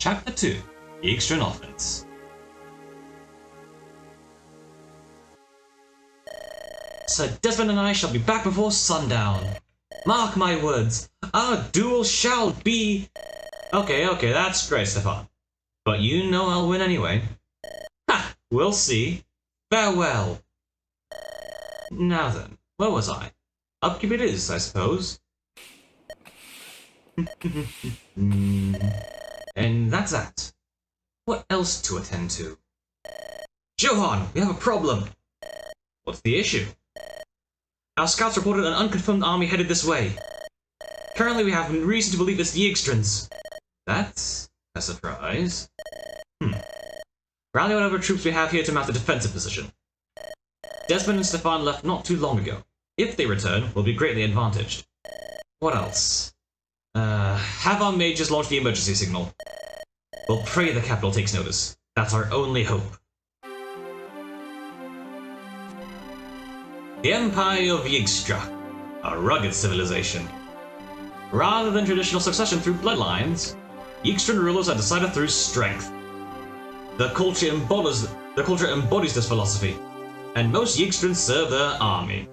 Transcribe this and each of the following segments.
Chapter 2, The Extra Offense. Sir Desmond and I shall be back before sundown. Mark my words, our duel shall be... Okay, that's great, Stefan. But you know I'll win anyway. Ha! We'll see. Farewell. Now then, where was I? Upkeep it is, I suppose. And that's that. What else to attend to? Johan, we have a problem. What's the issue? Our scouts reported an unconfirmed army headed this way. Currently we have reason to believe it's the Yggdrasils. That's a surprise. Rally whatever troops we have here to mount a defensive position. Desmond and Stefan left not too long ago. If they return, we'll be greatly advantaged. What else? Have our mages launch the emergency signal. We'll pray the capital takes notice. That's our only hope. The Empire of Yggdrasil, a rugged civilization. Rather than traditional succession through bloodlines, Yggdrasil rulers are decided through strength. The culture embodies this philosophy, and most Yggdrasils serve their army.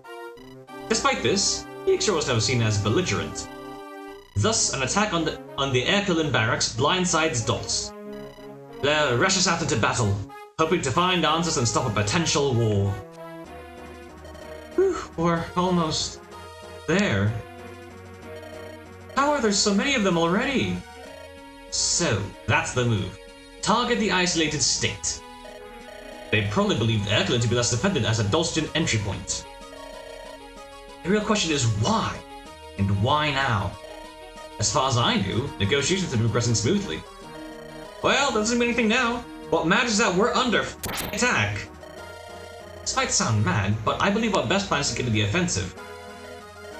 Despite this, Yggdrasil was never seen as belligerent. Thus, an attack on the Erkelin barracks blindsides Dots. Blair rushes out into battle, hoping to find answers and stop a potential war. Whew, we're almost there. How are there so many of them already? So, that's the move. Target the isolated state. They probably believed Erkelin to be less defended as a Dulcian entry point. The real question is why? And why now? As far as I knew, negotiations had been progressing smoothly. Well, that doesn't mean anything now. What matters is that we're under attack. This might sound mad, but I believe our best plan is to get to the offensive.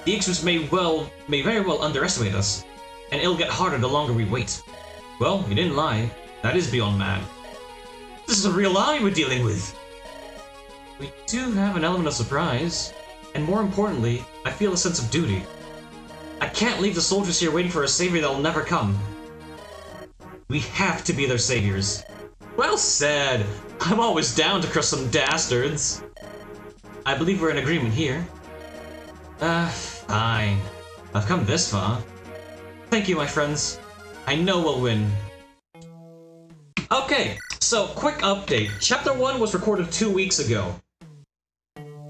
The Yggdrasils may very well underestimate us, and it'll get harder the longer we wait. Well, you didn't lie. That is beyond mad. This is a real army we're dealing with. We do have an element of surprise, and more importantly, I feel a sense of duty. I can't leave the soldiers here waiting for a savior that'll never come. We have to be their saviors. Well said! I'm always down to crush some dastards. I believe we're in agreement here. Fine. I've come this far. Thank you, my friends. I know we'll win. Okay, so quick update. Chapter 1 was recorded 2 weeks ago.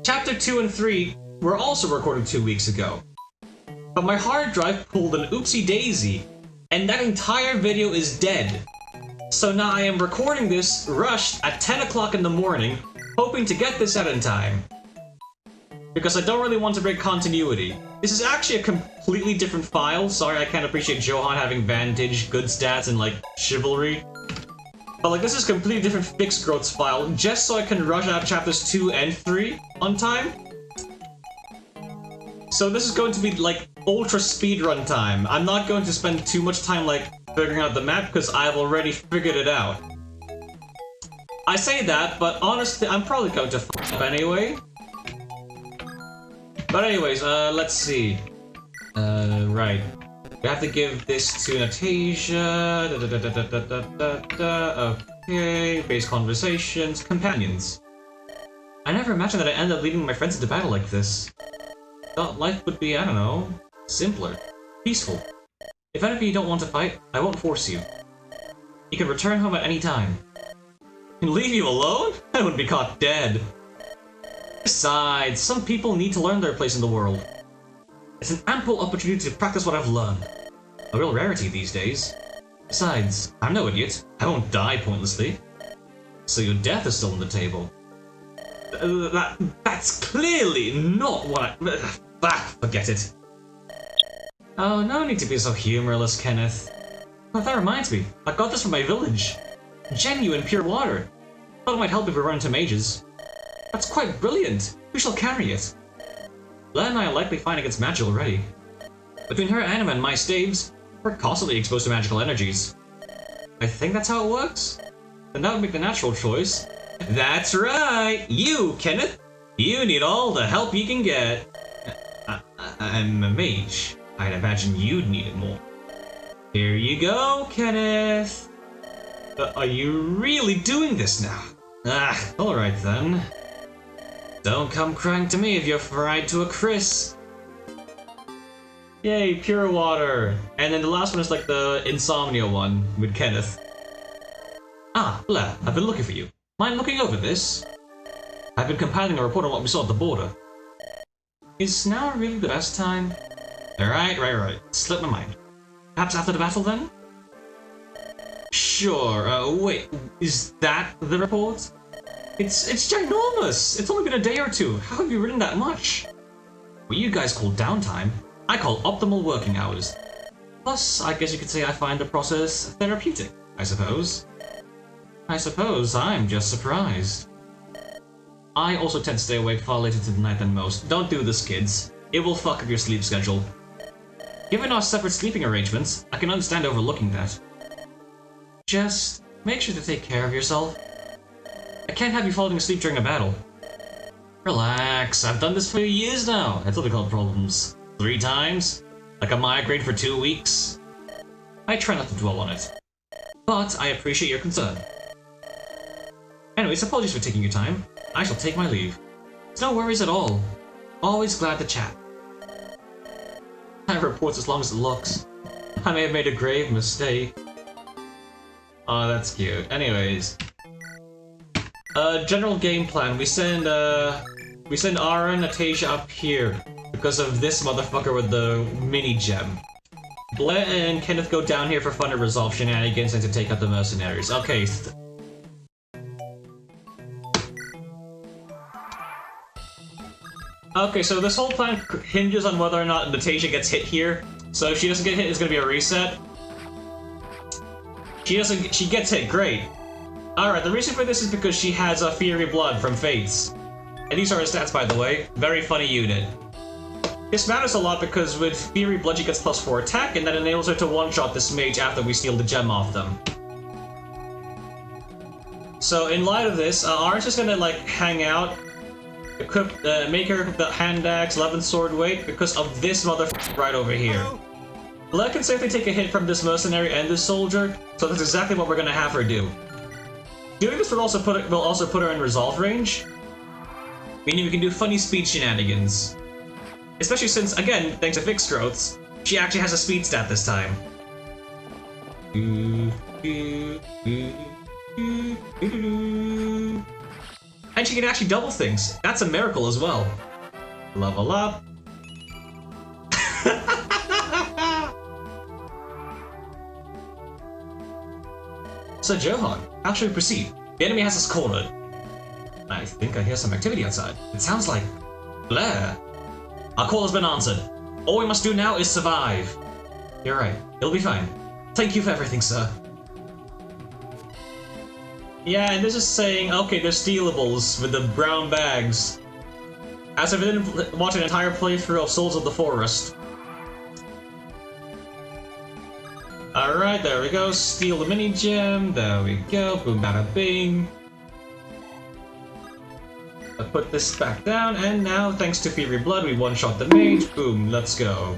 Chapter 2 and 3 were also recorded 2 weeks ago. But my hard drive pulled an whoopsy-daisy, and that entire video is dead. So now I am recording this rushed at 10 o'clock in the morning, hoping to get this out in time. Because I don't really want to break continuity. This is actually a completely different file. Sorry, I can't appreciate Johan having Vantage, good stats, and like chivalry. But like this is a completely different fixed growth file, just so I can rush out chapters 2 and 3 on time. So this is going to be like ultra speedrun time. I'm not going to spend too much time like figuring out the map because I've already figured it out. I say that, but honestly, I'm probably going to f up anyway. But anyways, let's see. Right. We have to give this to Natasha. Okay, base conversations, companions. I never imagined that I'd end up leading my friends into battle like this. Thought life would be, I don't know, simpler, peaceful. If any of you don't want to fight, I won't force you. You can return home at any time. And leave you alone? I would be caught dead. Besides, some people need to learn their place in the world. It's an ample opportunity to practice what I've learned. A real rarity these days. Besides, I'm no idiot. I won't die pointlessly. So your death is still on the table. That's clearly not what I... forget it. Oh, no need to be so humorless, Kenneth. Oh, that reminds me. I got this from my village. Genuine pure water. Thought it might help if we run into mages. That's quite brilliant. We shall carry it. Blair and I are likely fine against magic already. Between her anima and my staves, we're constantly exposed to magical energies. I think that's how it works. Then that would make the natural choice. That's right! You, Kenneth! You need all the help you can get. I'm a mage. I'd imagine you'd need it more. Here you go, Kenneth! Are you really doing this now? Ah, alright then. Don't come crying to me if you're fried to a crisp. Yay, pure water. And then the last one is like the insomnia one with Kenneth. Ah, Blair, I've been looking for you. Mind looking over this? I've been compiling a report on what we saw at the border. Is now really the best time? Right. Slipped my mind. Perhaps after the battle then? Sure, wait, is that the report? It's ginormous! It's only been a day or two. How have you written that much? What you guys call downtime, I call optimal working hours. Plus, I guess you could say I find the process therapeutic, I suppose. I suppose I'm just surprised. I also tend to stay awake far later into the night than most. Don't do this, kids. It will fuck up your sleep schedule. Given our separate sleeping arrangements, I can understand overlooking that. Just make sure to take care of yourself. I can't have you falling asleep during a battle. Relax, I've done this for years now. That's what we call problems. 3 times? Like a migraine for 2 weeks? I try not to dwell on it. But I appreciate your concern. Anyways, apologies for taking your time. I shall take my leave. It's no worries at all. Always glad to chat. That report's as long as it looks. I may have made a grave mistake. Oh, that's cute. Anyways. General game plan. We send Ara and Natasha up here because of this motherfucker with the mini gem. Blair and Kenneth go down here for fun to resolve shenanigans and to take out the mercenaries. Okay. Okay, so this whole plan hinges on whether or not Natasha gets hit here. So if she doesn't get hit, it's gonna be a reset. She gets hit, great. Alright, the reason for this is because she has a Fiery Blood from Fates. And these are her stats, by the way. Very funny unit. This matters a lot because with Fiery Blood she gets +4 attack, and that enables her to one-shot this mage after we steal the gem off them. So in light of this, Arn's just gonna like hang out, equip, make her equip the hand axe, 11 sword weight, because of this motherfucker right over here. Blair can safely take a hit from this mercenary and this soldier, so that's exactly what we're gonna have her do. Doing this will also put her in resolve range, meaning we can do funny speed shenanigans. Especially since, again, thanks to fixed growths, she actually has a speed stat this time. And she can actually double things. That's a miracle as well. Level up. So Johan, how should we proceed? The enemy has us cornered. I think I hear some activity outside. It sounds like Blair. Our call has been answered. All we must do now is survive. You're right. It'll be fine. Thank you for everything, sir. Yeah, and this is saying, okay, they're stealables with the brown bags. As if I didn't watch an entire playthrough of Souls of the Forest. Alright, there we go. Steal the mini gem. There we go. Boom, bada, bing. I put this back down, and now, thanks to Fiery Blood, we one-shot the mage. Boom, let's go.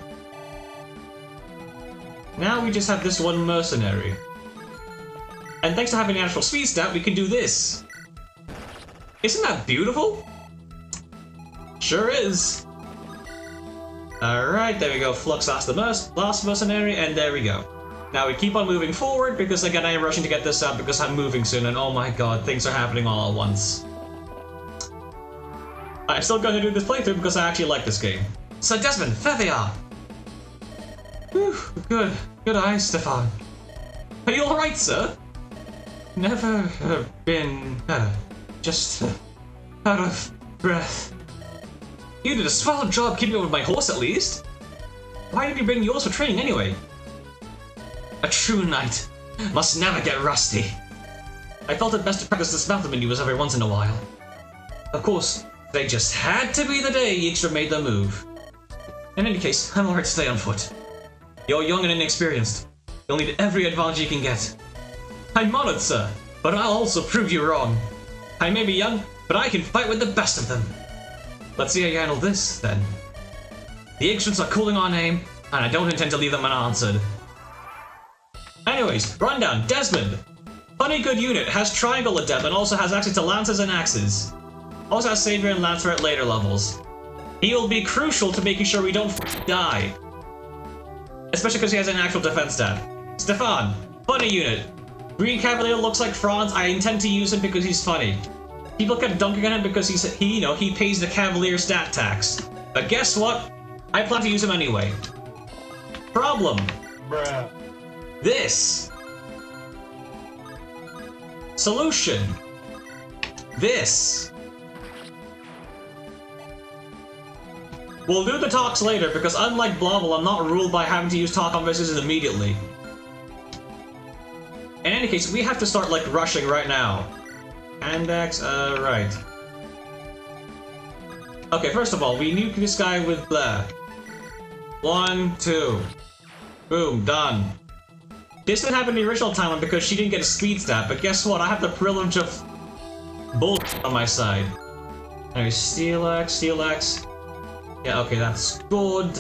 Now we just have this one mercenary. And thanks to having an actual speed stat, we can do this. Isn't that beautiful? Sure is. Alright, there we go. Flux last the last mercenary, and there we go. Now we keep on moving forward, because again I am rushing to get this out because I'm moving soon, and oh my god, things are happening all at once. I'm still going to do this playthrough because I actually like this game. Sir Desmond, there they are! Whew, good eye, Stefan. Are you alright, sir? Never been just out of breath. You did a swell job keeping up with my horse, at least. Why did you bring yours for training anyway? A true knight must never get rusty. I felt it best to practice dismount maneuvers every once in a while. Of course, they just had to be the day Yxtra made their move. In any case, I'm alright to stay on foot. You're young and inexperienced. You'll need every advantage you can get. I'm honored, sir, but I'll also prove you wrong. I may be young, but I can fight with the best of them. Let's see how you handle this, then. The Yxtrans are cooling our name, and I don't intend to leave them unanswered. Anyways, rundown, Desmond! Funny good unit, has triangle adept and also has access to lances and axes. Also has savior and lancer at later levels. He will be crucial to making sure we don't die. Especially because he has an actual defense stat. Stefan, funny unit. Green Cavalier looks like Franz. I intend to use him because he's funny. People kept dunking on him because he pays the Cavalier stat tax. But guess what? I plan to use him anyway. Problem. Bruh. This. Solution. This. We'll do the talks later because unlike Blobble, I'm not ruled by having to use talk conversations immediately. In any case, we have to start like rushing right now. Andex, right. Okay, first of all, we nuke this guy with Blair. 1, 2. Boom, done. This didn't happen in the original timeline because she didn't get a speed stat, but guess what? I have the privilege of bullshit on my side. Anyway, Steel X. Yeah, okay, that's good.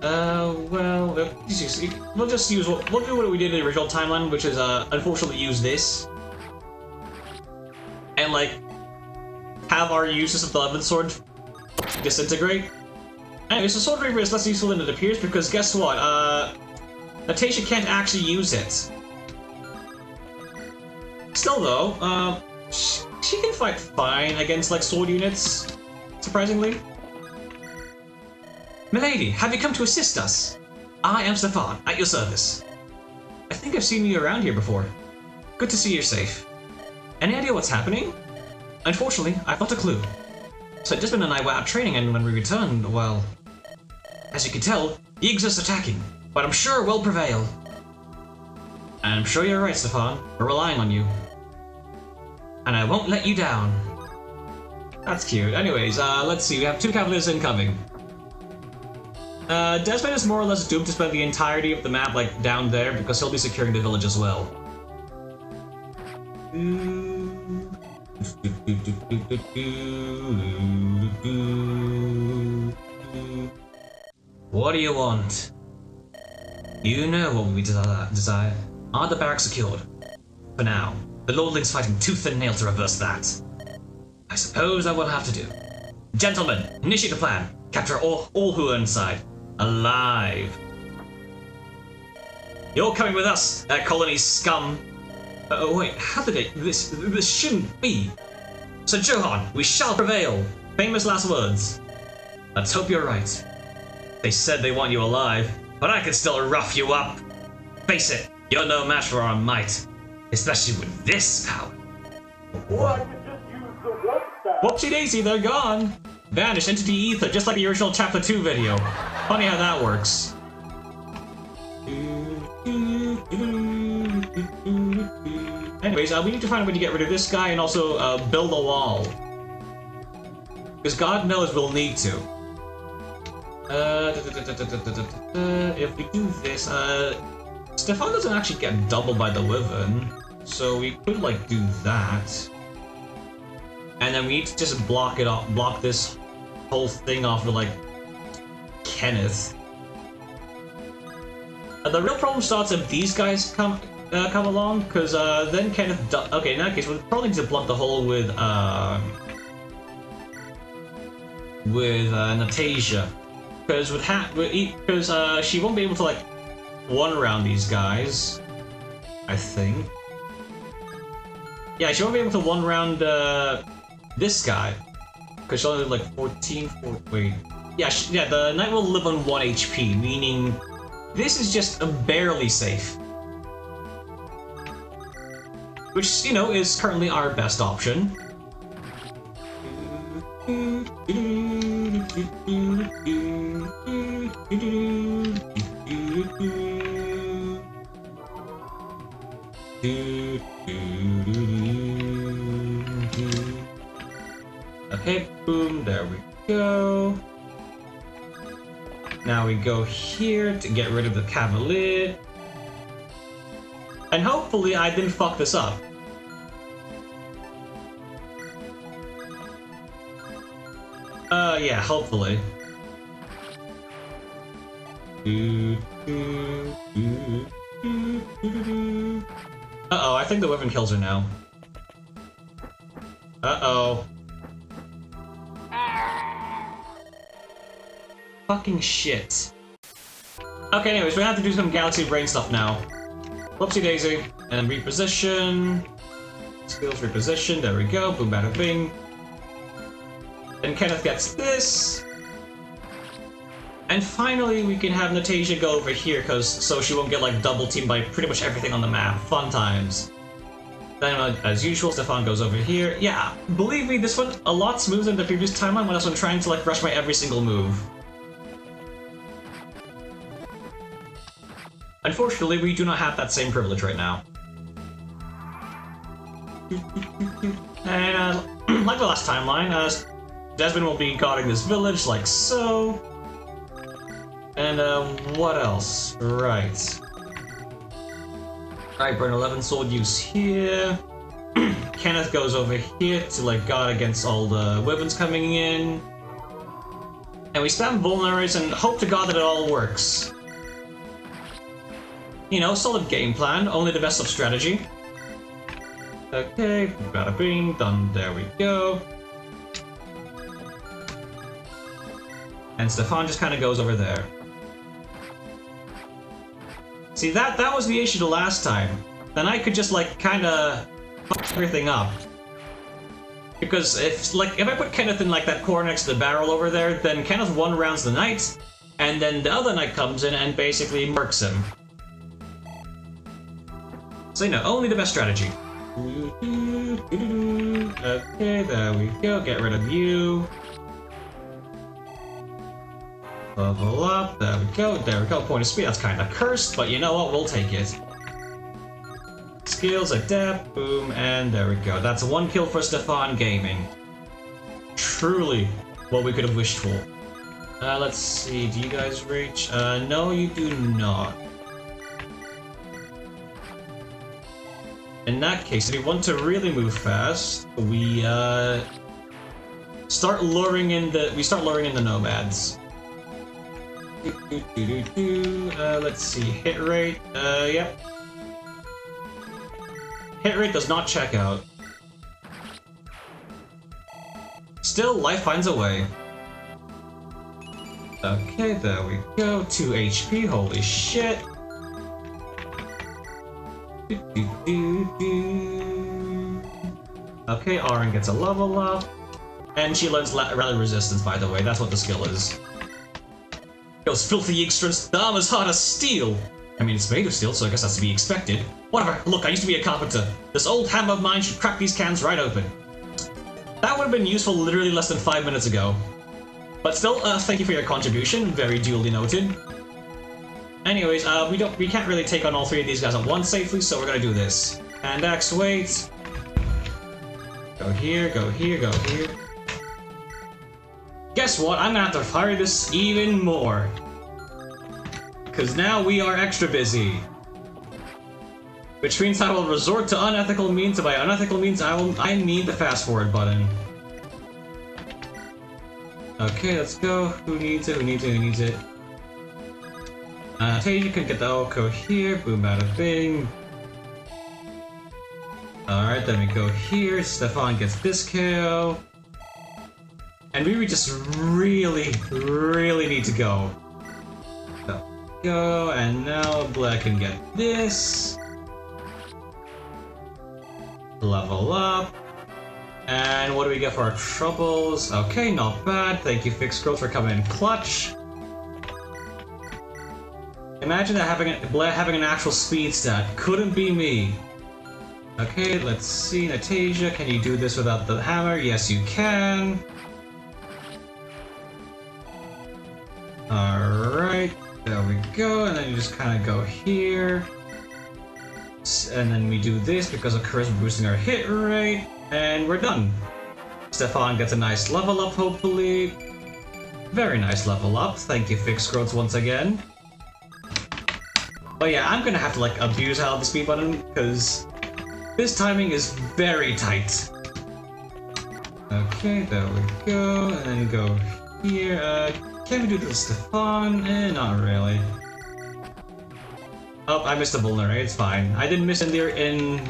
Well, we'll just use we'll do what we did in the original timeline, which is unfortunately use this. And like have our uses of the 11th sword disintegrate. Anyway, so Sword Reaver is less useful than it appears because guess what? Natasha can't actually use it. Still though, she can fight fine against like sword units, surprisingly. Milady, have you come to assist us? I am Stefan, at your service. I think I've seen you around here before. Good to see you're safe. Any idea what's happening? Unfortunately, I've not a clue. So Desmond and I were out training, and when we returned, well... As you can tell, Yiggs is attacking, but I'm sure we'll prevail. And I'm sure you're right, Stefan. We're relying on you. And I won't let you down. That's cute. Anyways, let's see. We have 2 Cavaliers incoming. Desmond is more or less doomed to spend the entirety of the map, like, down there, because he'll be securing the village as well. What do you want? You know what we desire. Are the barracks secured? For now, the Lordling's fighting tooth and nail to reverse that. I suppose I will have to do. Gentlemen, initiate the plan. Capture all who are inside. Alive. You're coming with us, colony scum. Oh wait, how did it? This shouldn't be. So Johan, we shall prevail. Famous last words. Let's hope you're right. They said they want you alive, but I can still rough you up. Face it, you're no match for our might, especially with this power. What? I could just use the whoopsie. Whoopsie-daisy, they're gone. Vanished into the ether, just like the original Chapter 2 video. Funny how that works. Anyways, we need to find a way to get rid of this guy and also build a wall. Because God knows we'll need to. If we do this, Stefan doesn't actually get doubled by the Wyvern, so we could like do that. And then we need to just block it off, block this whole thing off with like Kenneth. The real problem starts if these guys come along, because then Kenneth. Okay, in that case, we'll probably need to block the hole with Natasha, because she won't be able to like one-round these guys. I think. Yeah, she won't be able to one-round this guy, because she'll only have like 14. Wait. Yeah, the knight will live on 1 HP, meaning this is just barely safe. Which, you know, is currently our best option. Okay, boom, there we go. Now we go here to get rid of the Cavalier. And hopefully I didn't fuck this up. Yeah, hopefully. Uh-oh, I think the Wyvern kills her now. Uh-oh. Fucking shit. Okay, anyways, we have to do some Galaxy Brain stuff now. Whoopsy-daisy, and then reposition. Skills reposition, there we go, boom bada bing. Then Kenneth gets this. And finally we can have Natasha go over here, so she won't get like double teamed by pretty much everything on the map. Fun times. Then as usual, Stefan goes over here. Yeah, believe me, this one a lot smoother than the previous timeline when I was trying to like rush my every single move. Unfortunately, we do not have that same privilege right now. And like the last timeline, Desmond will be guarding this village like so. And what else? Right. Alright, burn 11 sword use here. Kenneth goes over here to like guard against all the weapons coming in. And we spam vulnerates and hope to god that it all works. You know, solid game plan, only the best of strategy. Okay, bada bing, done, there we go. And Stefan just kind of goes over there. See, that was the issue the last time. Then I could just like kind of fuck everything up. Because if I put Kenneth in like that corner next to the barrel over there, then Kenneth one-rounds the knight, and then the other knight comes in and basically murks him. So you know, only the best strategy. Okay, there we go, get rid of you. Level up, there we go, point of speed, that's kinda cursed, but you know what, we'll take it. Skills, adapt, boom, and there we go. That's one kill for Stefan Gaming. Truly what we could have wished for. Let's see, do you guys reach? No, you do not. In that case, if we want to really move fast, we start luring in the nomads. Let's see, hit rate. Yep. Hit rate does not check out. Still, life finds a way. Okay, there we go. 2 HP. Holy shit. Okay, Auron gets a level up. And she learns rally resistance, by the way. That's what the skill is. Those filthy Ixtrans, the armor's hard as steel! I mean, it's made of steel, so I guess that's to be expected. Whatever, look, I used to be a carpenter. This old hammer of mine should crack these cans right open. That would have been useful literally less than 5 minutes ago. But still, thank you for your contribution, very duly noted. Anyways, we can't really take on all three of these guys at once safely, so we're gonna do this. And Axe, wait. Go here, go here, go here. Guess what? I'm gonna have to hurry this even more. Because now we are extra busy. Which means I will resort to unethical means, and by unethical means I mean the fast forward button. Okay, let's go. Who needs it? Who needs it? Who needs it? Tasia can get the Oko here. Boom, bada bing. Alright, then we go here. Stefan gets this KO. And we just really need to go. Go, and now Blair can get this. Level up. And what do we get for our troubles? Okay, not bad. Thank you, Fixed Growth, for coming in clutch. Imagine that Blair having an actual speed stat. Couldn't be me. Okay, let's see. Natasha, can you do this without the hammer? Yes, you can. Alright, there we go. And then you just kind of go here. And then we do this because of charisma boosting our hit rate. And we're done. Stefan gets a nice level up, hopefully. Very nice level up. Thank you, Fixed Growth, once again. But yeah, I'm gonna have to like abuse out of the speed button because this timing is very tight. Okay, there we go. And then go here. Can we do this, Stefan? Not really. Oh, I missed a vulnerary, it's fine. I didn't miss in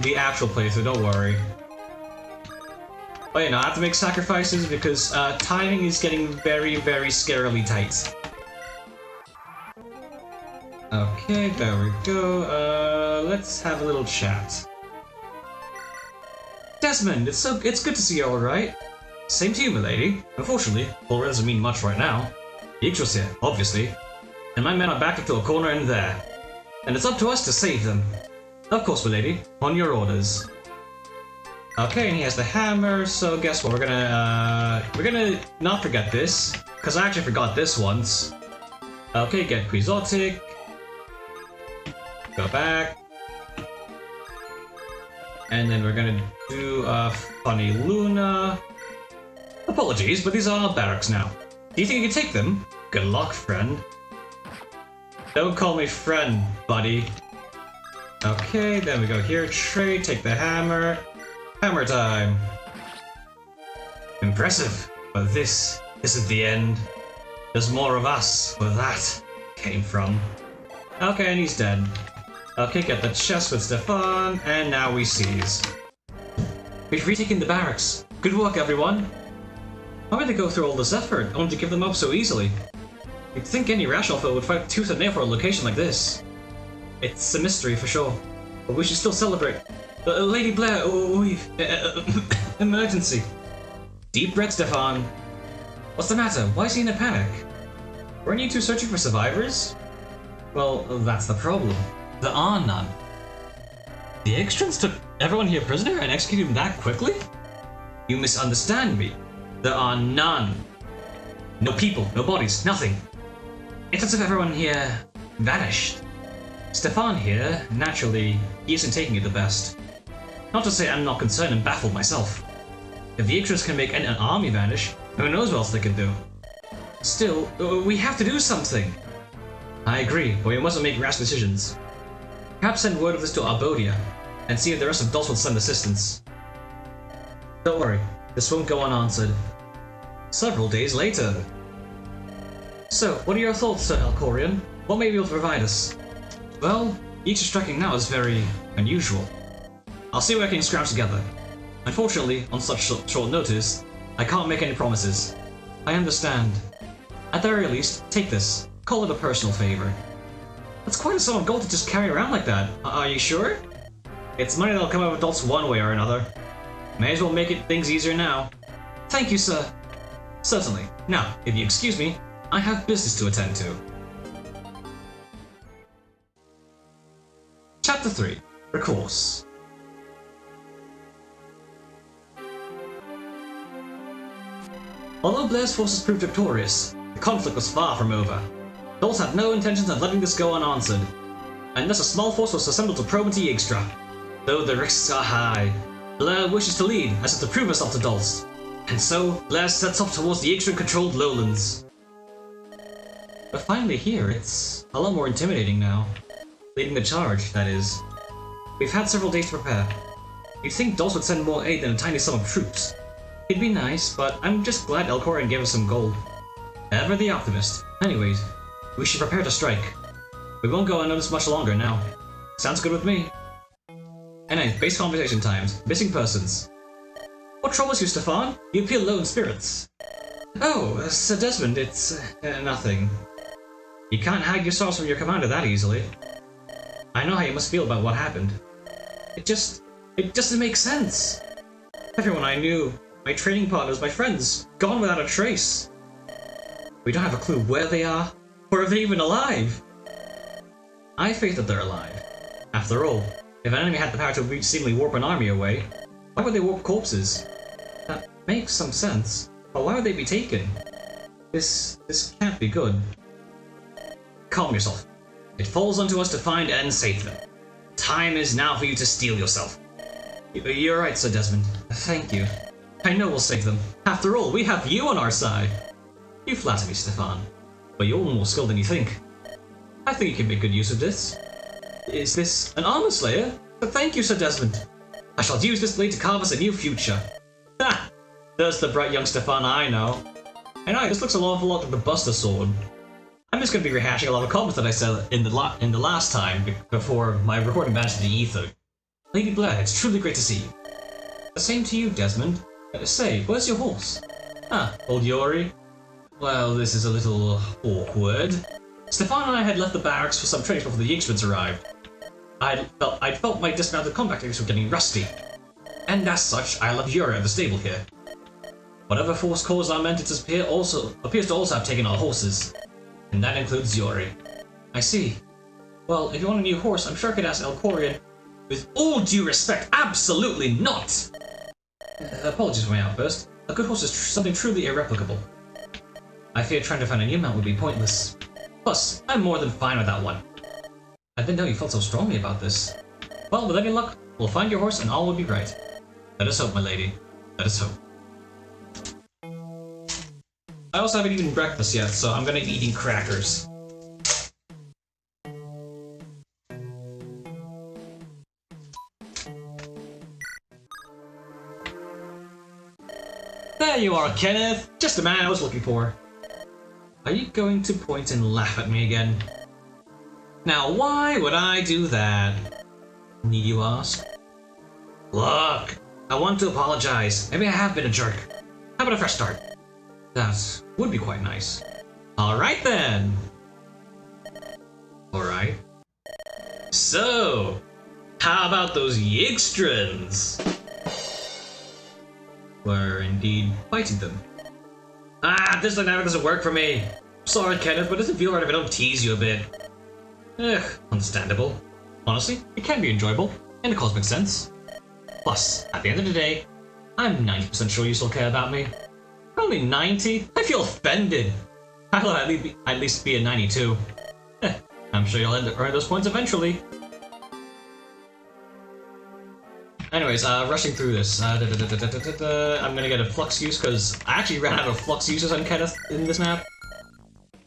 the actual playthrough, don't worry. But you know, I have to make sacrifices because timing is getting very, very scarily tight. Okay, there we go. Let's have a little chat. Desmond, it's good to see you alright. Same to you, milady. Unfortunately, Blair doesn't mean much right now. The Yggdrasil's here, obviously. And my men are backed up to a corner in there. And it's up to us to save them. Of course, milady. On your orders. Okay, and he has the hammer, so guess what? We're gonna not forget this. Because I actually forgot this once. Okay, get Quixotic. Go back. And then we're gonna do Funny Luna. Apologies, but these are our barracks now. Do you think you can take them? Good luck, friend. Don't call me friend, buddy. Okay, then we go here, trade, take the hammer. Hammer time. Impressive, but this isn't the end. There's more of us where that came from. Okay, and he's dead. Okay, get the chest with Stefan, and now we seize. We've retaken the barracks. Good work, everyone. Why would they go through all this effort, only to give them up so easily? You'd think any rational foe would fight tooth and nail for a location like this. It's a mystery for sure, but we should still celebrate. Lady Blair, emergency. Deep breath, Stefan. What's the matter? Why is he in a panic? Weren't you two searching for survivors? Well, that's the problem. There are none. The Extrans took everyone here prisoner and executed them that quickly? You misunderstand me. There are none. No people, no bodies, nothing. It's as if everyone here vanished. Stefan here, naturally, he isn't taking it the best. Not to say I'm not concerned and baffled myself. If the Ictrus can make an army vanish, who knows what else they can do. Still, we have to do something. I agree, but we mustn't make rash decisions. Perhaps send word of this to Arbodia, and see if the rest of Dulce will send assistance. Don't worry, this won't go unanswered. Several days later. So, what are your thoughts, Sir Alcorian? What may be able to provide us? Well, each striking now is very unusual. I'll see what I can scrounge together. Unfortunately, on such short notice, I can't make any promises. I understand. At the very least, take this. Call it a personal favor. That's quite a sum of gold to just carry around like that. Are you sure? It's money that'll come out of adults one way or another. May as well make things easier now. Thank you, sir. Certainly. Now, if you excuse me, I have business to attend to. Chapter 3. Recourse. Although Blair's forces proved victorious, the conflict was far from over. Dulce had no intentions of letting this go unanswered, unless a small force was assembled to probe into Yggdrasil. Though the risks are high, Blair wishes to lead as if to prove herself to Dulce, and so Blair sets off towards the Yggdrasil-controlled lowlands. But finally here, it's a lot more intimidating now. Leading the charge, that is. We've had several days to prepare. You'd think Dulce would send more aid than a tiny sum of troops. It'd be nice, but I'm just glad Alcorian gave us some gold. Ever the optimist. Anyways, we should prepare to strike. We won't go unnoticed much longer now. Sounds good with me. Anyway, base conversation times. Missing persons. What troubles you, Stefan? You appear low in spirits. Oh, Sir Desmond, it's nothing. You can't hide yourselves from your commander that easily. I know how you must feel about what happened. It doesn't make sense. Everyone I knew, my training partners, my friends, gone without a trace. We don't have a clue where they are, or if they're even alive. I have faith that they're alive. After all, if an enemy had the power to seemingly warp an army away, why would they warp corpses? That makes some sense, but why would they be taken? This can't be good. Calm yourself. It falls onto us to find and save them. Time is now for you to steel yourself. You're right, Sir Desmond. Thank you. I know we'll save them. After all, we have you on our side. You flatter me, Stefan, but you're more skilled than you think. I think you can make good use of this. Is this an armor slayer? But thank you, Sir Desmond. I shall use this blade to carve us a new future. Ha! There's the bright young Stefan I know. I know, this looks an awful lot like the Buster Sword. I'm just going to be rehashing a lot of comments that I said in the last time before my recording vanished into the ether. Lady Blair, it's truly great to see you. The same to you, Desmond. Say, where's your horse? Ah, old Yori. Well, this is a little awkward. Stefan and I had left the barracks for some training before the Yigstrans arrived. I'd felt my dismounted combat techniques were getting rusty. And as such, I left Yuri at the stable here. Whatever force caused our men to disappear appears to also have taken our horses. And that includes Yuri. I see. Well, if you want a new horse, I'm sure I could ask Elcorian. With all due respect, absolutely not! Apologies for my outburst. A good horse is something truly irreplicable. I fear trying to find a new mount would be pointless. Plus, I'm more than fine with that one. I didn't know you felt so strongly about this. Well, with any luck, we'll find your horse and all will be right. Let us hope, my lady. Let us hope. I also haven't eaten breakfast yet, so I'm gonna be eating crackers. There you are, Kenneth! Just the man I was looking for. Are you going to point and laugh at me again? Now, why would I do that? Need you ask? Look, I want to apologize. Maybe I have been a jerk. How about a fresh start? That would be quite nice. Alright then! Alright. So, how about those Yigstrans? We're indeed fighting them. Ah, this dynamic doesn't work for me. Sorry, Kenneth, but it doesn't feel right if I don't tease you a bit. Understandable. Honestly, it can be enjoyable, in a cosmic sense. Plus, at the end of the day, I'm 90% sure you still care about me. Only 90? I feel offended. I'll at least be a 92. I'm sure you'll earn those points eventually. Anyways, rushing through this. I'm gonna get a flux use because I actually ran out of flux uses on Kenneth in this map.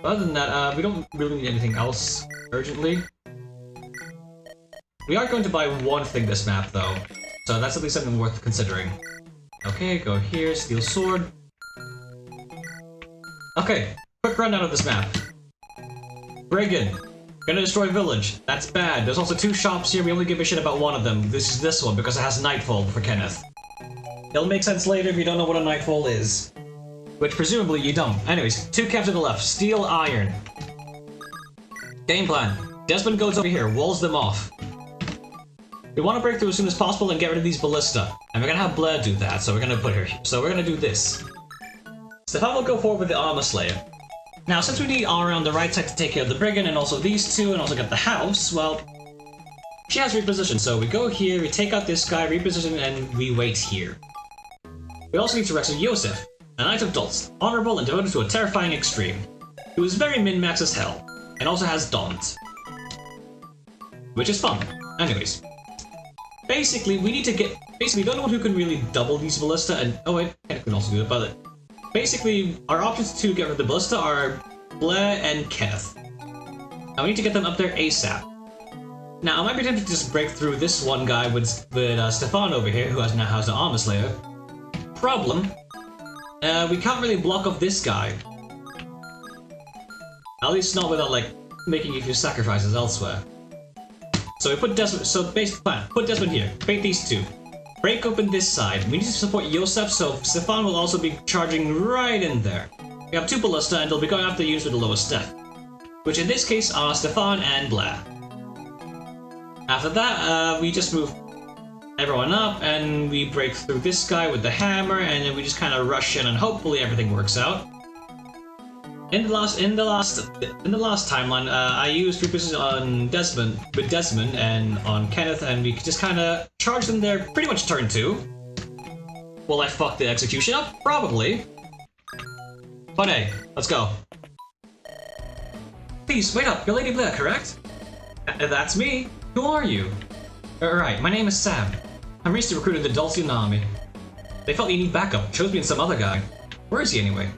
But other than that, we don't really need anything else urgently. We are going to buy one thing this map though, so that's at least something worth considering. Okay, go here, steel sword. Okay, quick rundown of this map. Brigand. Gonna destroy village. That's bad. There's also two shops here. We only give a shit about one of them. This is this one because it has Nightfall for Kenneth. It'll make sense later if you don't know what a Nightfall is. Which presumably you don't. Anyways, two camps to the left. Steel, iron. Game plan. Desmond goes over here, walls them off. We want to break through as soon as possible and get rid of these ballista. And we're gonna have Blair do that, so we're gonna put her here. So we're gonna do this. Stefan will go forward with the Armor Slayer. Now, since we need Aura on the right side to take care of the Brigand and also these two and also get the house, well, she has repositioned. So we go here, we take out this guy, reposition, and we wait here. We also need to rescue Yosef, a knight of Dulce, honorable and devoted to a terrifying extreme, who is very min-max as hell, and also has Daunt. Which is fun. Anyways. Basically, we need to get... Basically, we don't know who can really double these ballista, and... Oh wait, Kenneth can also do it, but... Basically, our options to get rid of the ballista are Blair and Kenneth. And we need to get them up there ASAP. Now, I might be tempted to just break through this one guy with Stefan over here, who now has an Armor Slayer. Problem. We can't really block off this guy. At least not without, like, making a few sacrifices elsewhere. So we put Desmond... So, basic plan. Put Desmond here. Bait these two. Break open this side. We need to support Yosef, so Stefan will also be charging right in there. We have two ballista, and they'll be going after the units with the lowest death. Which in this case are Stefan and Blair. After that, we just move everyone up, and we break through this guy with the hammer, and then we just kind of rush in, and hopefully everything works out. In the last timeline, I used reposition on Desmond and on Kenneth, and we could just kind of charge them there pretty much turn 2. Will I fuck the execution up? Probably. But hey, let's go. Please, wait up, you're Lady Blair, correct? That's me. Who are you? Right, my name is Sam. I'm recently recruited to the Dulcian army. They felt you need backup, chose me and some other guy. Where is he anyway?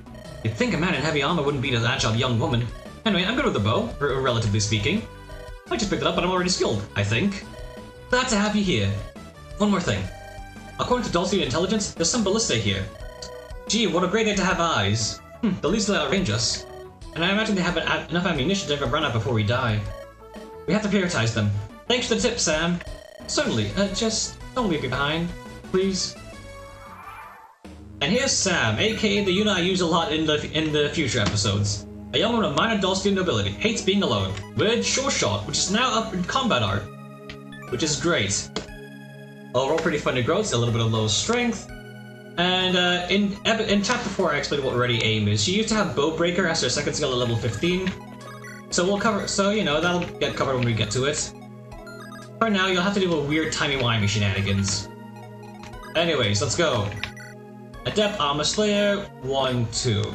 You'd think a man in heavy armor wouldn't beat an agile young woman. Anyway, I'm good with the bow, relatively speaking. I just picked it up, but I'm already skilled, I think. Glad to have you here. One more thing. According to Dulcian intelligence, there's some ballista here. Gee, what a great day to have eyes. The least they'll outrange us. and I imagine they have enough ammunition to run out before we die. We have to prioritize them. Thanks for the tip, Sam. Certainly, just don't leave me behind, please. And here's Sam, aka the unit I use a lot in the future episodes. A young woman of minor Dulcian nobility, hates being alone. Weird Sure Shot, which is now up in combat art, which is great. Overall pretty fun to grow, it's a little bit of low strength. And in chapter 4 I explained what Ready Aim is. She used to have Bowbreaker as her second skill at level 15. So we'll cover, that'll get covered when we get to it. For now, you'll have to deal with weird timey-wimey shenanigans. Anyways, let's go. Adept Armor Slayer, 1-2.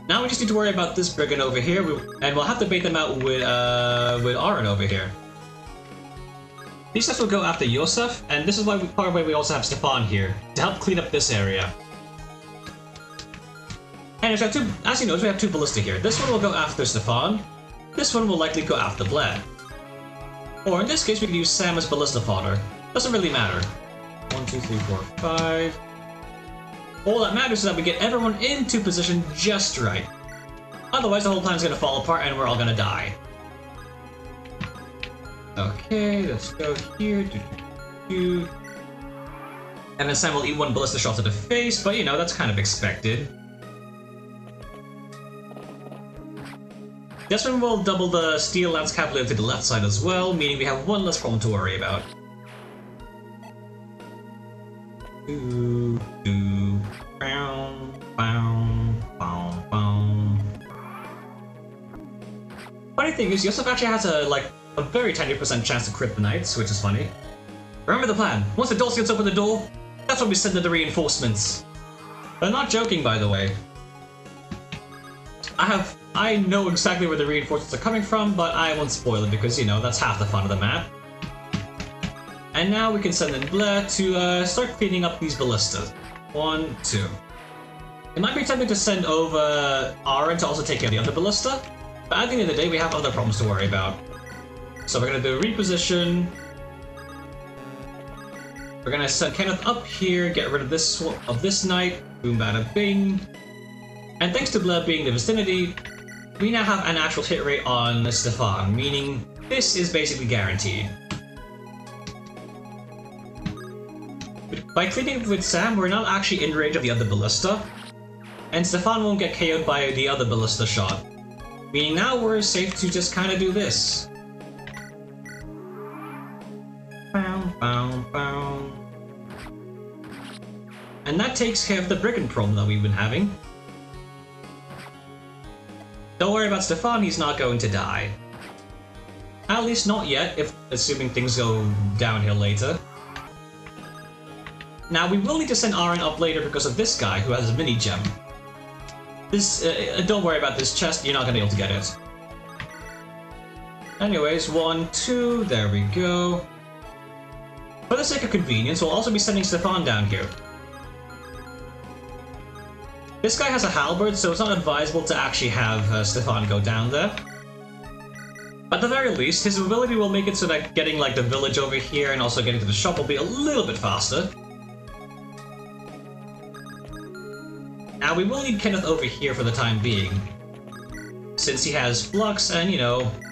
Now we just need to worry about this brigand over here, and we'll have to bait them out with Aaron over here. These guys will go after Yosef, and this is why part of why we also have Stefan here, to help clean up this area. And as you notice, we have two ballista here. This one will go after Stefan, this one will likely go after Blair. Or in this case, we can use Sam as ballista fodder. Doesn't really matter. 1, 2, 3, 4, 5... All that matters is that we get everyone into position just right. Otherwise, the whole plan's gonna fall apart and we're all gonna die. Okay, let's go here. And then Sam will eat one ballista shot to the face, but that's kind of expected. This one will double the Steel Lance Cavalier to the left side as well, meaning we have one less problem to worry about. Funny thing is, Yosef actually has a very tiny % chance to crit the knights, which is funny. Remember the plan. Once the Dulcians open the door, that's when we send in the reinforcements. They're not joking, by the way. I know exactly where the reinforcements are coming from, but I won't spoil it because, that's half the fun of the map. And now we can send in Blair to start cleaning up these ballistas. 1, 2. It might be tempting to send over Aaron to also take care of the other ballista, but at the end of the day, we have other problems to worry about. So we're going to do a reposition. We're going to send Kenneth up here, get rid of this knight. Boom, bada, bing. And thanks to Blair being in the vicinity, we now have an actual hit rate on Stefan, meaning this is basically guaranteed. By cleaning with Sam, we're not actually in range of the other ballista, and Stefan won't get KO'd by the other ballista shot. Meaning now we're safe to just kind of do this. And that takes care of the brigand problem that we've been having. Don't worry about Stefan, he's not going to die. At least not yet, assuming things go downhill later. Now, we will need to send Aaron up later because of this guy who has a mini gem. Don't worry about this chest, you're not going to be able to get it. Anyways, 1, 2, there we go. For the sake of convenience, we'll also be sending Stefan down here. This guy has a halberd, so it's not advisable to actually have Stefan go down there. But at the very least, his ability will make it so that getting the village over here and also getting to the shop will be a little bit faster. Now we will need Kenneth over here for the time being, since he has Flux and,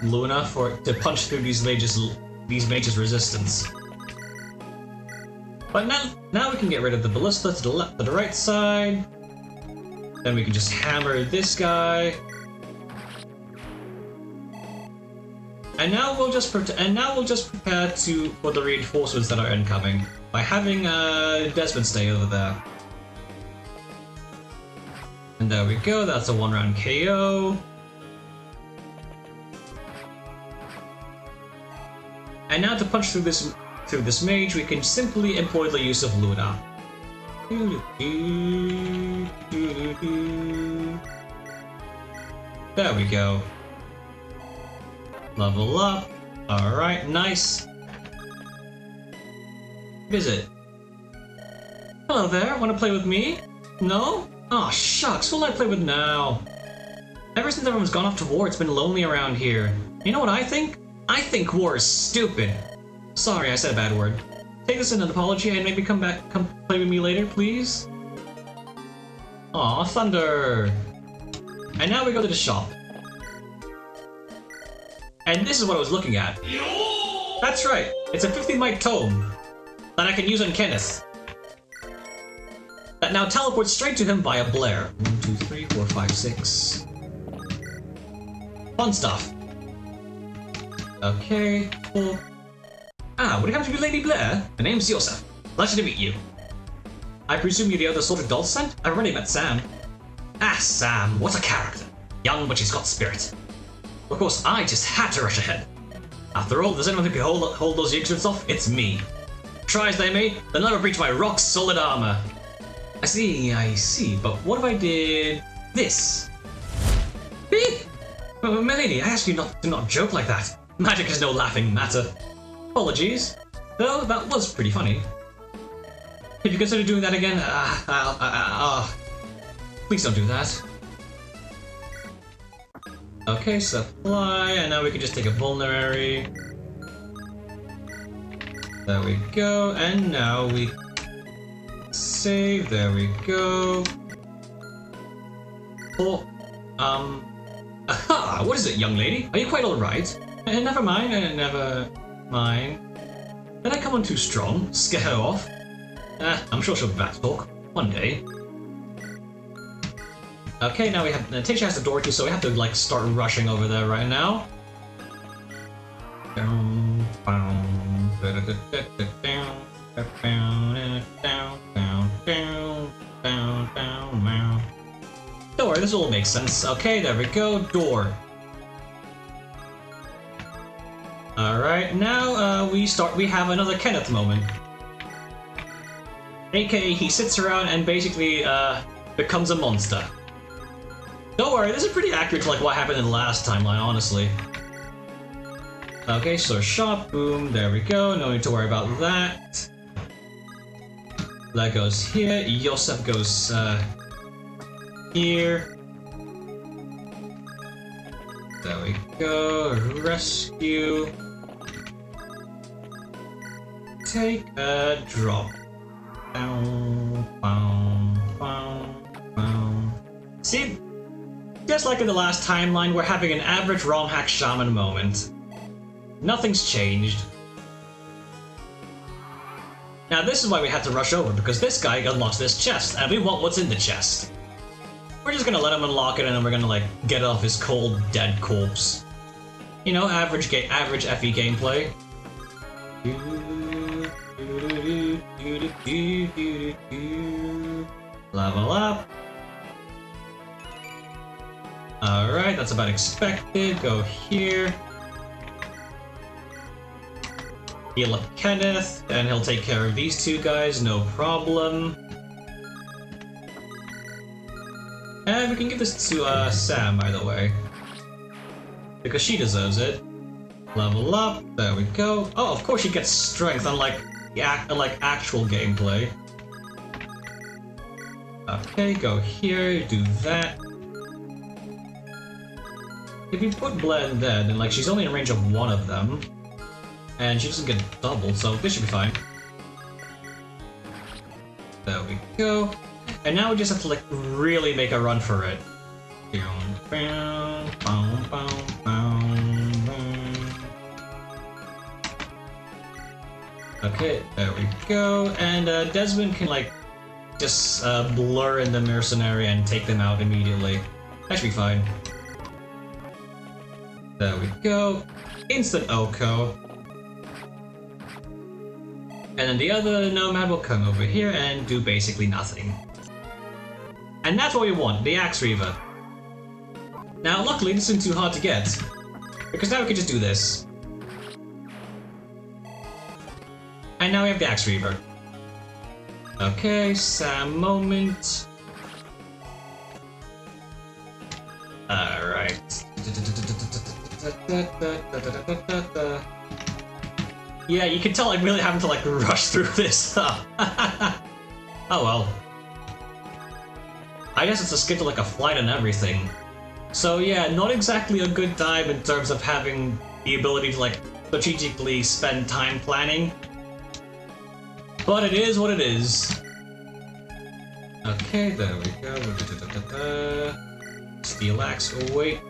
Luna to punch through these mages' resistance. But now we can get rid of the ballista to the right side. Then we can just hammer this guy. And now we'll just prepare for the reinforcements that are incoming by having Desmond stay over there. And there we go, that's a 1-round KO. And now to punch through this mage, we can simply employ the use of Luna. There we go. Level up. Alright, nice. Visit. Hello there, wanna play with me? No? Aw, shucks, who'll I play with now? Ever since everyone's gone off to war, it's been lonely around here. You know what I think? I think war is stupid. Sorry, I said a bad word. Take this as an apology and maybe come play with me later, please? Aw, thunder! And now we go to the shop. And this is what I was looking at. That's right, it's a 50 mic tome that I can use on Kenneth. That now teleports straight to him via Blair. 1, 2, 3, 4, 5, 6. Fun stuff. Okay, cool. Ah, what do you have to be Lady Blair? My name's Yosef. Pleasure to meet you. I presume you're the other sort of doll sent? I've already met Sam. Ah, Sam, what a character. Young, but she's got spirit. Of course, I just had to rush ahead. After all, if there's anyone who can hold those Yggdrasils off, it's me. Try as they may, they'll never breach my rock-solid armor. I see, but what if I did this? Beep! My lady, I ask you to not joke like that. Magic is no laughing matter. Apologies, though that was pretty funny. If you consider doing that again, please don't do that. Okay, supply, and now we can just take a vulnerary. There we go, and now we save, there we go. Oh, aha! What is it, young lady? Are you quite alright? Never mind. Did I come on too strong? Scare her off? I'm sure she'll be back to talk. One day. Okay, now we have... Tisha has the door key, so we have to, like, start rushing over there right now. Don't worry, this all makes sense. Okay, there we go. Door. Alright, now we have another Kenneth moment. AKA he sits around and basically becomes a monster. Don't worry, this is pretty accurate to like what happened in the last timeline, honestly. Okay, so shop, boom, there we go, no need to worry about that. That goes here, Yosef goes here. There we go, rescue. Take a drop. See? Just like in the last timeline, we're having an average ROM hack shaman moment. Nothing's changed. Now this is why we had to rush over, because this guy unlocks this chest, and we want what's in the chest. We're just gonna let him unlock it, and then we're gonna like get off his cold, dead corpse. You know, average FE gameplay. Level up. Alright, that's about expected. Go here. Heal up Kenneth, and he'll take care of these two guys, no problem. And we can give this to Sam, by the way. Because she deserves it. Level up, there we go. Oh, of course she gets strength, unlike actual gameplay. Okay, go here, do that. If you put Blair in there, then like she's only in range of one of them. And she doesn't get doubled, so this should be fine. There we go. And now we just have to like really make a run for it. Okay, there we go. And Desmond can like just blur in the mercenary and take them out immediately. That should be fine. There we go. Instant Oko. And then the other nomad will come over here and do basically nothing. And that's what we want, the Axe Reaver. Now luckily this isn't too hard to get, because now we can just do this. And now we have the Axe Reaver. Okay, Sam moment. Alright. Yeah, you can tell I'm really having to like rush through this stuff. Oh well. I guess it's a schedule like a flight and everything. So yeah, not exactly a good time in terms of having the ability to like strategically spend time planning. But it is what it is. Okay, there we go. Steel axe, wait.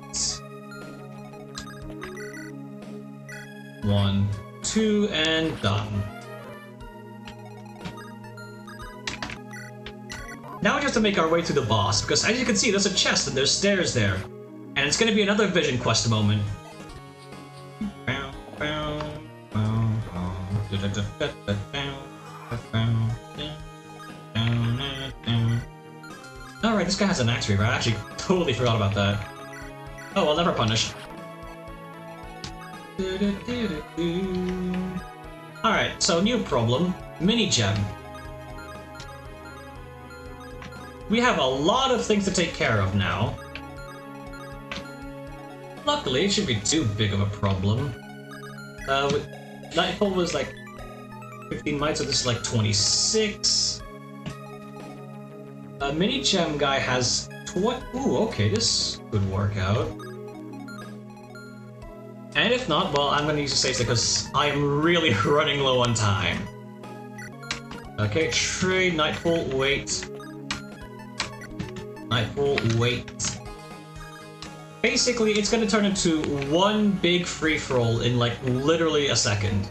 1, 2, and done. Now we have to make our way to the boss, because as you can see, there's a chest and there's stairs there. And it's gonna be another vision quest moment. Alright, this guy has an axe reaver. I actually totally forgot about that. Oh, well, never punished. Alright, so new problem. Mini gem. We have a lot of things to take care of now. Luckily, it shouldn't be too big of a problem. Nightfall was like 15 mites, so this is like 26. Mini gem guy has ooh, okay, this could work out. And if not, well, I'm gonna use a save state because I'm really running low on time. Okay, trade, Nightfall, wait. Nightfall, wait. Basically, it's gonna turn into one big free-for-all in like literally a second.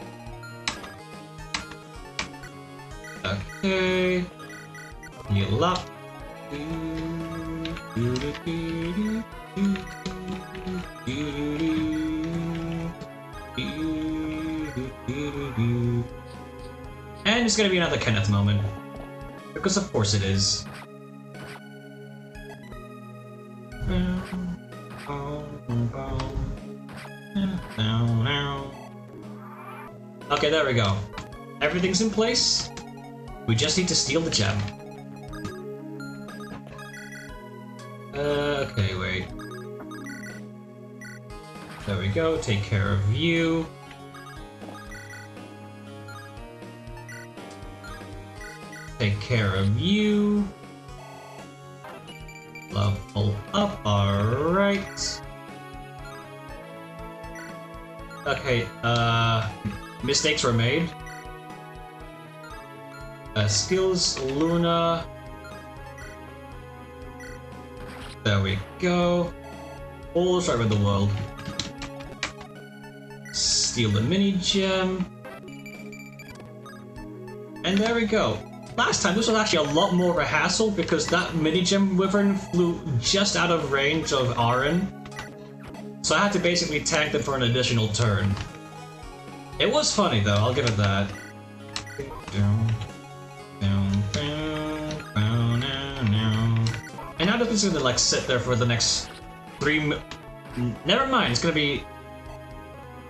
Okay. Heal up. And it's gonna be another Kenneth moment. Because of course it is. Okay, there we go. Everything's in place. We just need to steal the gem. Okay, wait. There we go, take care of you. Take care of you. Level up, alright. Okay, mistakes were made. Skills, Luna. There we go. We'll start with the world. Steal the mini gem. And there we go. Last time, this was actually a lot more of a hassle because that mini gem wyvern flew just out of range of Aaron. So I had to basically tank them for an additional turn. It was funny though, I'll give it that. And now that this is gonna like sit there for the next 3 never mind, it's gonna be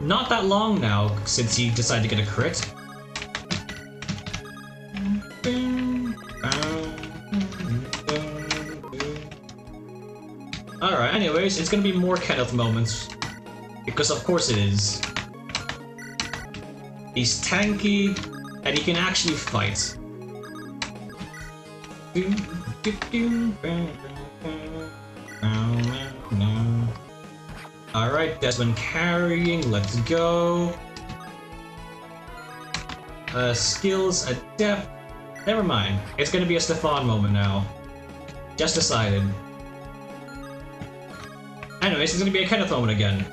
not that long now since he decided to get a crit. Alright, anyways, it's gonna be more Kenneth moments. Because of course it is. He's tanky, and he can actually fight. Alright, Desmond carrying, let's go. Skills, adept. Never mind, it's gonna be a Stefan moment now. Just decided. Anyways, it's gonna be a Kenneth moment again.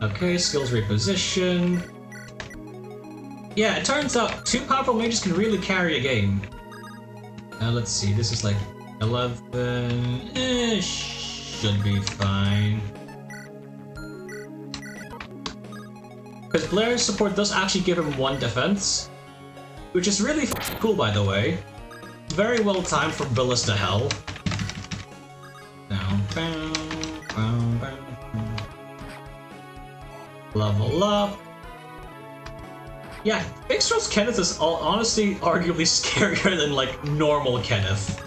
Okay, skills reposition. Yeah, it turns out 2 powerful mages can really carry a game. Let's see, this is like 11... should be fine. Because Blair's support does actually give him 1 defense, which is really cool, by the way. Very well timed for Billis to Hell. Level up. Yeah, Big Strong's Kenneth is honestly arguably scarier than like normal Kenneth.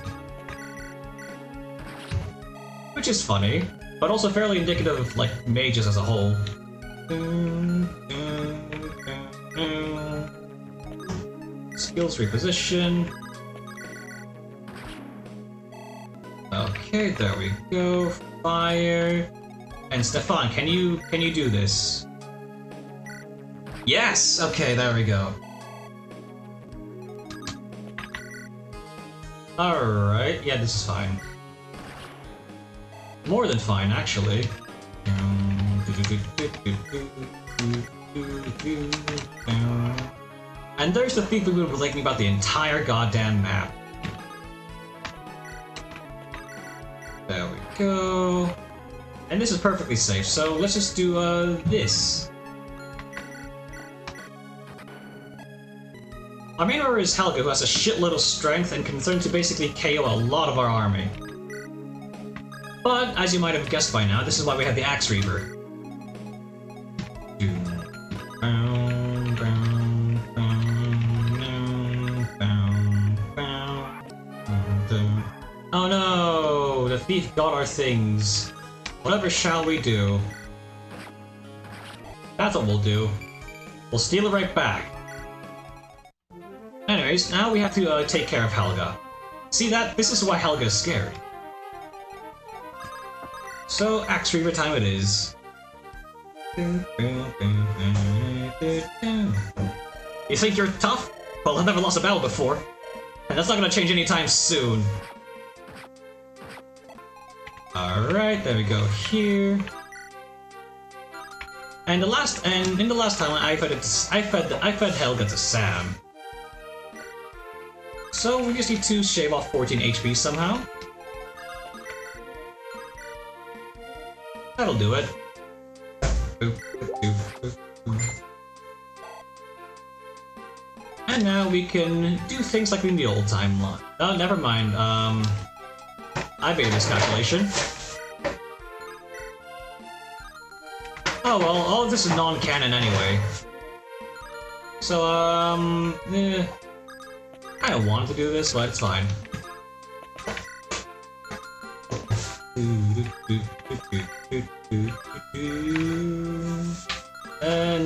Which is funny, but also fairly indicative of like mages as a whole. Skills reposition. Okay, there we go. Fire. And Stefan, can you do this? Yes! Okay, there we go. Alright, yeah, this is fine. More than fine, actually. And there's the thief who was thinking about the entire goddamn map. There we go. And this is perfectly safe, so let's just do this. Our main order is Helga, who has a shitload of strength and can threaten to basically KO a lot of our army. But, as you might have guessed by now, this is why we have the Axe Reaver. Oh no! The thief got our things. Whatever shall we do? That's what we'll do. We'll steal it right back. Anyways, now we have to take care of Helga. See that? This is why Helga is scared. So, Axe Reaver time it is. You think you're tough? Well, I've never lost a battle before. And that's not gonna change anytime soon. Alright, there we go here. And in the last time I fed Helga to Sam. So we just need to shave off 14 HP somehow. That'll do it. And now we can do things like in the old timeline. Oh, never mind. I made this calculation. Oh well, all of this is non-canon anyway. So, I don't want to do this, but it's fine.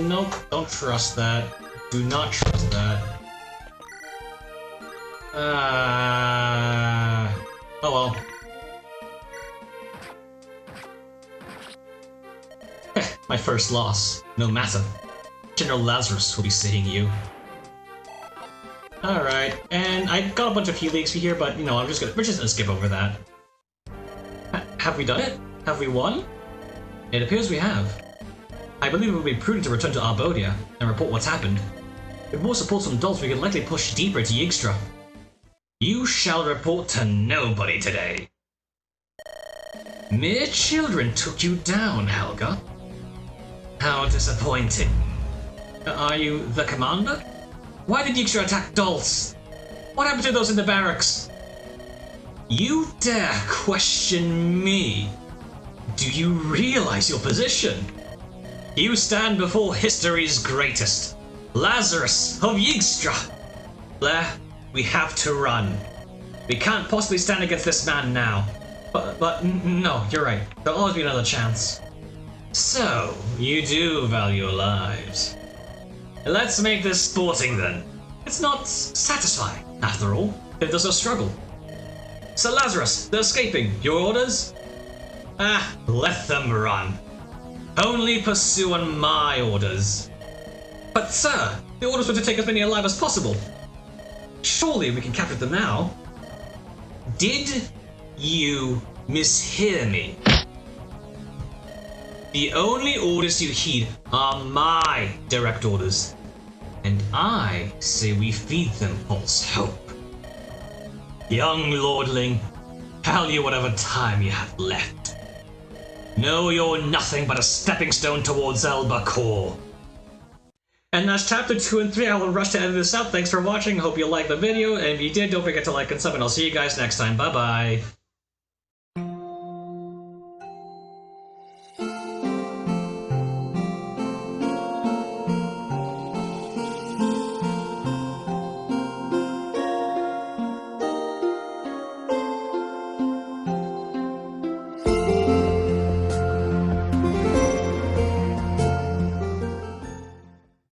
Nope, don't trust that. Do not trust that. Oh well. My first loss. No matter. General Lazarus will be seeing you. Alright, and I got a bunch of heal leaks here, but you know, we're just gonna skip over that. Have we done it? Have we won? It appears we have. I believe it would be prudent to return to Arbodia and report what's happened. With more support from Dolls, we can likely push deeper into Yggdrasil. You shall report to nobody today. Mere children took you down, Helga. How disappointing. Are you the commander? Why did Yggdrasil attack Dolls? What happened to those in the barracks? You dare question me? Do you realize your position? You stand before history's greatest, Lazarus of Yggdrasil. Blair, we have to run. We can't possibly stand against this man now. But no, you're right. There'll always be another chance. So, you do value your lives. Let's make this sporting then. It's not satisfying, after all, if there's no struggle. Sir Lazarus, they're escaping. Your orders? Let them run. Only pursue on my orders. But sir, the orders were to take as many alive as possible. Surely we can capture them now. Did you mishear me? The only orders you heed are my direct orders. And I say we feed them false hope. Young lordling, value whatever time you have left. Know you're nothing but a stepping stone towards Elba-Core. And that's chapter 2 and 3. I will rush to edit this out. Thanks for watching. Hope you liked the video. And if you did, don't forget to like and sub, and I'll see you guys next time. Bye bye.